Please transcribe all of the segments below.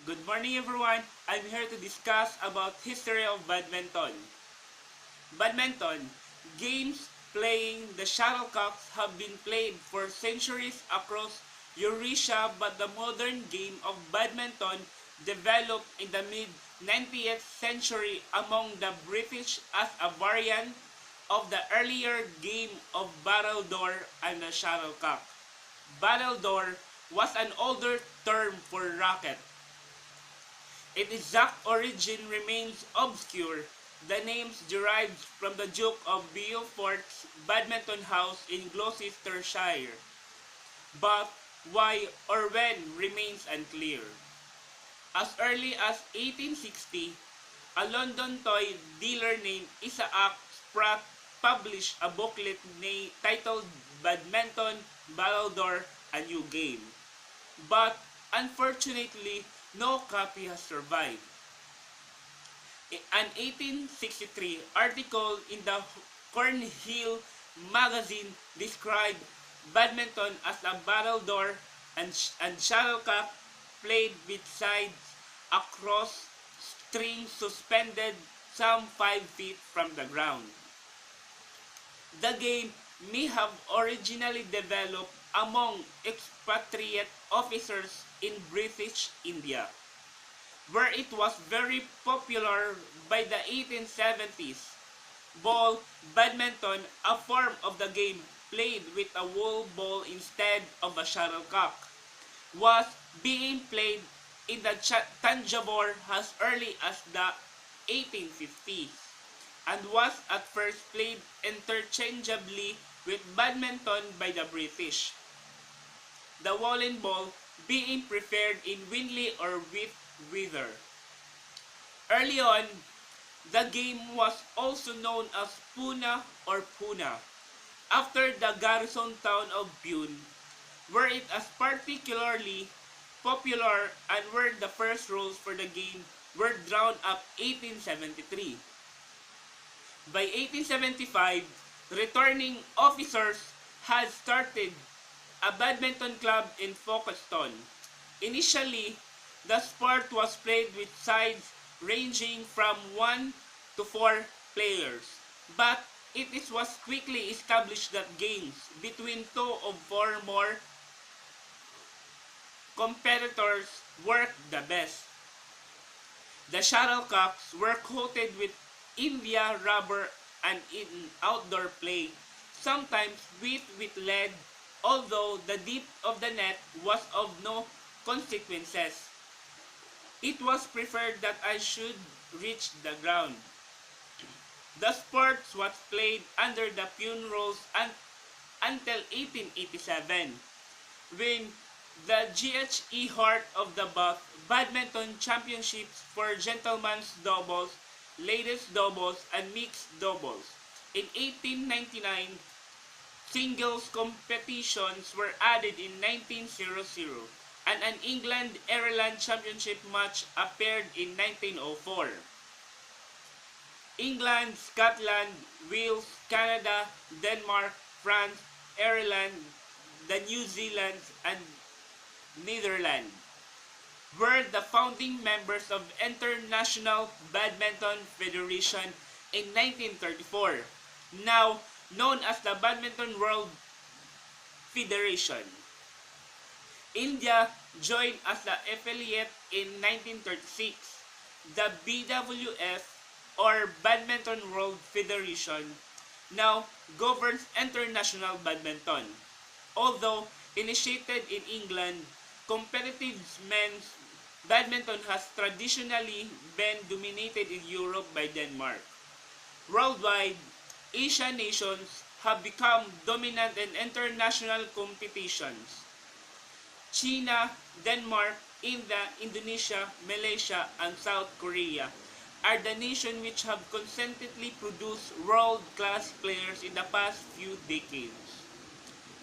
Good morning everyone. I'm here to discuss about history of badminton. Badminton, games playing the shuttlecocks have been played for centuries across Eurasia, but the modern game of badminton developed in the mid-19th century among the British as a variant of the earlier game of battledore and the shuttlecock. Battledore was an older term for racket. Its exact origin remains obscure. The name derives from the Duke of Beaufort's Badminton House in Gloucestershire, but why or when remains unclear. As early as 1860, a London toy dealer named Isaac Spratt published a booklet titled Badminton Battledore, a New Game. But unfortunately, no copy has survived. An 1863 article in the Cornhill magazine described badminton as a battledore and shuttlecock played with sides across strings suspended some 5 feet from the ground. The game may have originally developed among expatriate officers in British India, where it was very popular by the 1870s. Ball badminton, a form of the game played with a wool ball instead of a shuttlecock, was being played in the Tanjavur as early as the 1850s and was at first played interchangeably with badminton by the British, the woolen ball being preferred in windley or wet weather. Early on, the game was also known as Puna or Puna, after the garrison town of Pune, where it was particularly popular and where the first rules for the game were drawn up 1873. By 1875, returning officers had started a badminton club in Folkestone. Initially, the sport was played with sides ranging from 1 to 4 players, but it was quickly established that games between 2 or 4 more competitors worked the best. The shuttlecocks were coated with India rubber and in outdoor play, sometimes with lead, although the depth of the net was of no consequences. It was preferred that I should reach the ground. The sport was played under the Pune rules until 1887, when the G.H.E. Heart of the Bath Badminton Championships for gentlemen's doubles, ladies doubles, and mixed doubles. In 1899, singles competitions were added in 1900, and an England-Ireland championship match appeared in 1904. England, Scotland, Wales, Canada, Denmark, France, Ireland, the New Zealand, and Netherlands were the founding members of International Badminton Federation in 1934, now known as the Badminton World Federation. India joined as the affiliate in 1936. The BWF, or Badminton World Federation, now governs international badminton. Although initiated in England, competitive men's badminton has traditionally been dominated in Europe by Denmark. Worldwide, Asian nations have become dominant in international competitions. China, Denmark, India, Indonesia, Malaysia, and South Korea are the nations which have consistently produced world-class players in the past few decades,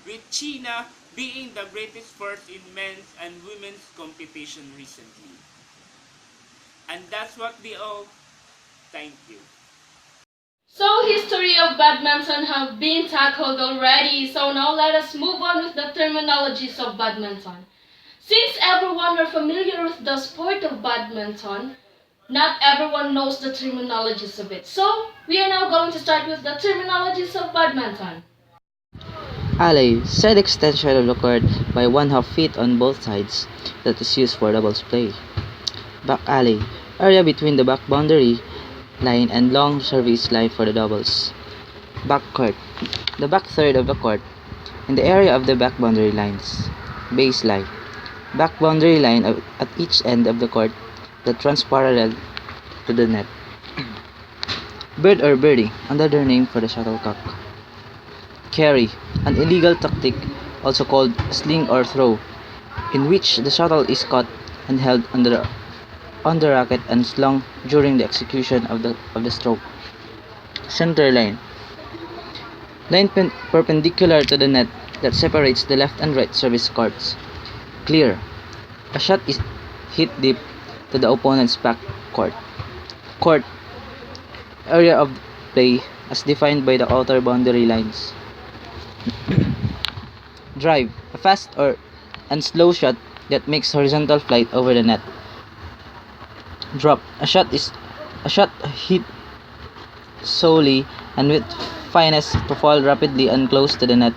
with China being the greatest force in men's and women's competition recently. And that's what we all. Thank you. So history of badminton have been tackled already, so now let us move on with the terminologies of badminton. Since everyone are familiar with the sport of badminton, not everyone knows the terminologies of it. So, we are now going to start with the terminologies of badminton. Alley, side extension of the court by 1/2 feet on both sides that is used for doubles play. Back alley, area between the back boundary line and long service line for the doubles. Back court, the back third of the court in the area of the back boundary lines. Baseline, back boundary line at each end of the court that runs parallel to the net. Bird or birdie, another name for the shuttlecock. Carry, an illegal tactic also called sling or throw, in which the shuttle is caught and held on the racket and slung during the execution of the stroke. Center line, perpendicular to the net that separates the left and right service courts. Clear, a shot is hit deep to the opponent's back court. Court, area of play as defined by the outer boundary lines. Drive, a fast and slow shot that makes horizontal flight over the net. Drop, a shot hit solely and with finesse to fall rapidly and close to the net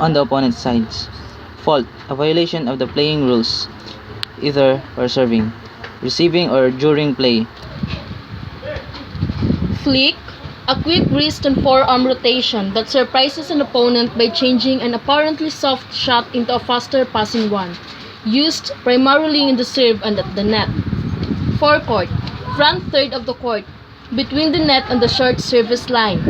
on the opponent's sides. Fault, a violation of the playing rules, either or serving, receiving or during play. Flick, a quick wrist and forearm rotation that surprises an opponent by changing an apparently soft shot into a faster passing one, used primarily in the serve and at the net. Forecourt, front third of the court, between the net and the short service line.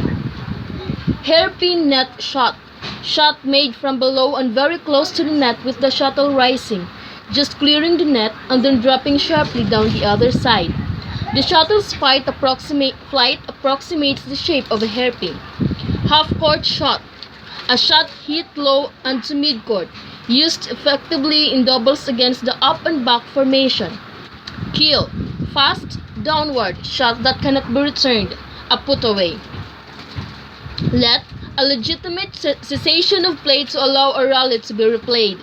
Hairpin net shot, shot made from below and very close to the net with the shuttle rising, just clearing the net and then dropping sharply down the other side. The shuttle's flight approximates the shape of a hairpin. Half-court shot, a shot hit low and to mid-court, used effectively in doubles against the up and back formation. Kill, fast, downward shot that cannot be returned, a put-away. Let, a legitimate cessation of play to allow a rally to be replayed.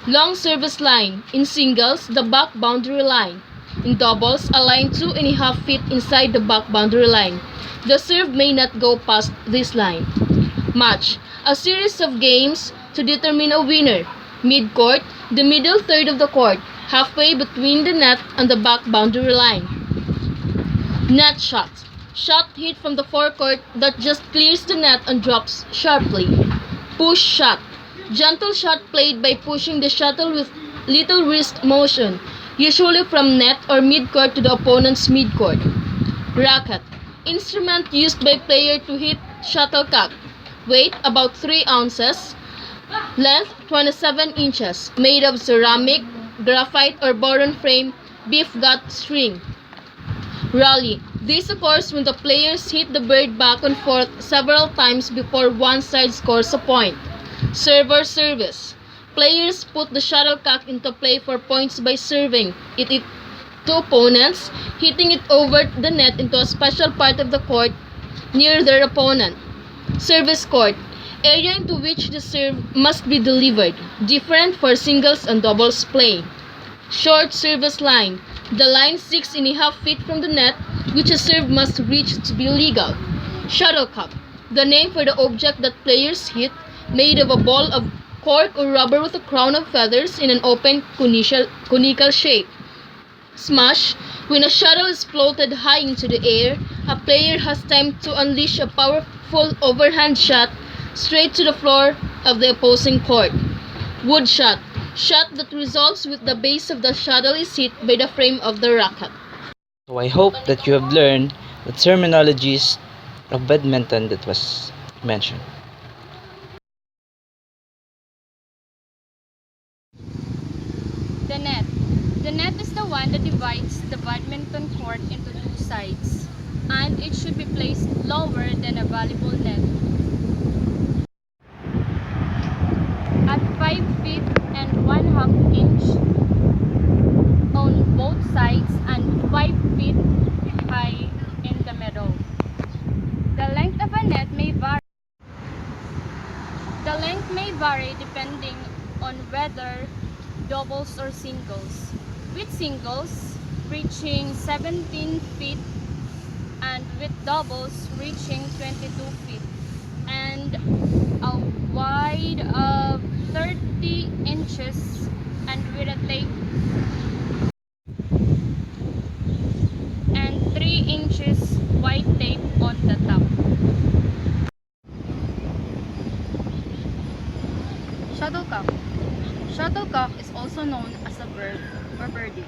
Long service line, in singles, the back boundary line. In doubles, a line 2.5 feet inside the back boundary line. The serve may not go past this line. Match, a series of games to determine a winner. Mid-court, the middle third of the court, halfway between the net and the back boundary line. Net shot, shot hit from the forecourt that just clears the net and drops sharply. Push shot, gentle shot played by pushing the shuttle with little wrist motion, usually from net or mid-court to the opponent's mid-court. Racket, instrument used by player to hit shuttlecock. Weight about 3 ounces. Length 27 inches. Made of ceramic, graphite or boron frame, beef gut string. Rally, this occurs when the players hit the bird back and forth several times before one side scores a point. Server service. Players put the shuttlecock into play for points by serving it to opponents, hitting it over the net into a special part of the court near their opponent. Service court, area into which the serve must be delivered, different for singles and doubles play. Short service line, the line 6.5 feet from the net, which a serve must reach to be legal. Shuttlecock, the name for the object that players hit, made of a ball of cork or rubber with a crown of feathers in an open conical shape. Smash, when a shuttle is floated high into the air, a player has time to unleash a powerful overhand shot straight to the floor of the opposing court. Wood shot, shot that results with the base of the shuttle is hit by the frame of the racket. So I hope that you have learned the terminologies of badminton that was mentioned. The net. The net is the one that divides the badminton court into two sides, and it should be placed lower than a volleyball net. At 5 feet and 1/2 inch on both sides and 5 feet high in the middle. The length of a net may vary. The length may vary depending on whether doubles or singles. With singles, reaching 17 feet, and with doubles, reaching 22 feet, and a wide of 30 inches, and with a tape and 3 inches white tape on the top. Shuttlecock. Shuttlecock is also known as a bird or birdie.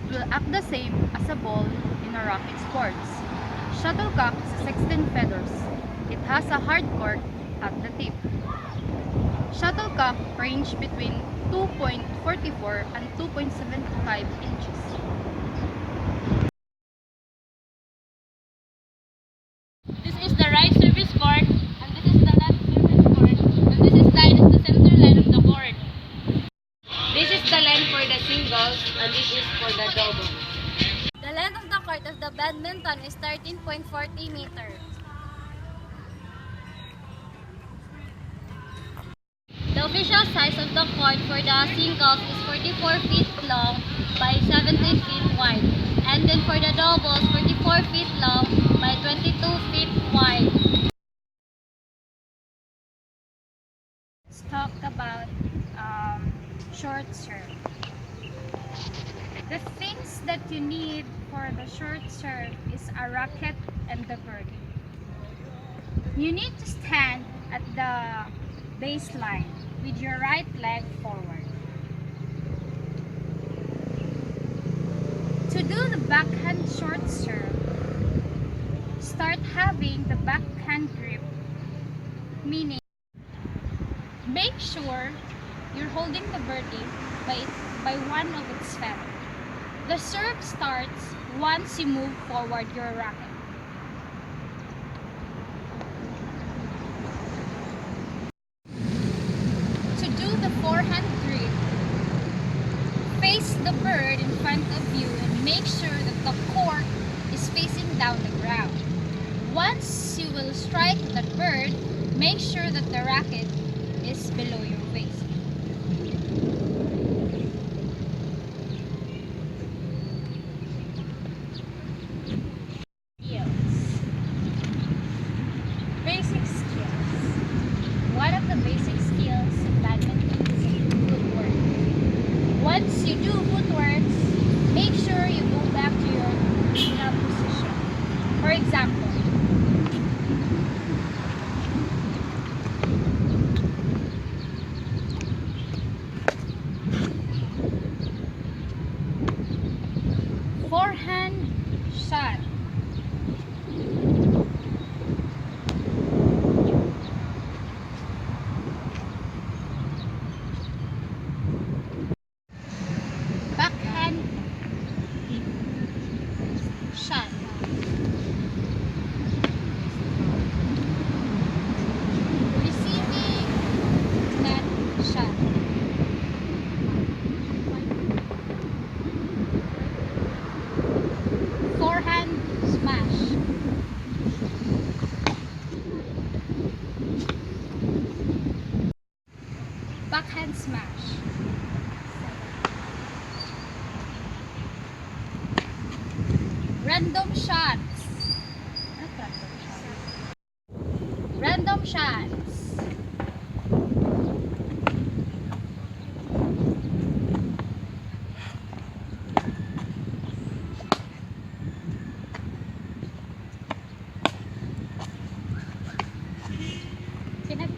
It will act the same as a ball in a racket sports. Shuttlecock has 16 feathers. It has a hard cork at the tip. Shuttlecock range between 2.44 and 2.75 inches. This is the right service court, and this is the left service court, and this is the center line of the court. This is the line for the singles, and this is for the doubles. The length of the court of the badminton is 13.40 meters. The official size of the court for the singles is 44 feet long by 17 feet wide. And then for the doubles, 44 feet long by 22 feet wide. Let's talk about short serve. The things that you need for the short serve is a racket and the birdie. You need to stand at the baseline with your right leg forward. To do the backhand short serve, start having the backhand grip, meaning make sure you're holding the birdie by one of its feathers. The serve starts once you move forward your racket. To do the forehand grip, face the bird in front of you and make sure that the cork is facing down the ground. Once you will strike that bird, make sure that the racket is below your waist. Basic skills. One of the basic skills in badminton is footwork. Once you do footwork, make sure you go back to your original position. For example, forehand shot. Backhand shot. Receiving net shot. Forehand smash. Backhand smash. Random shots. Random shots. Cannot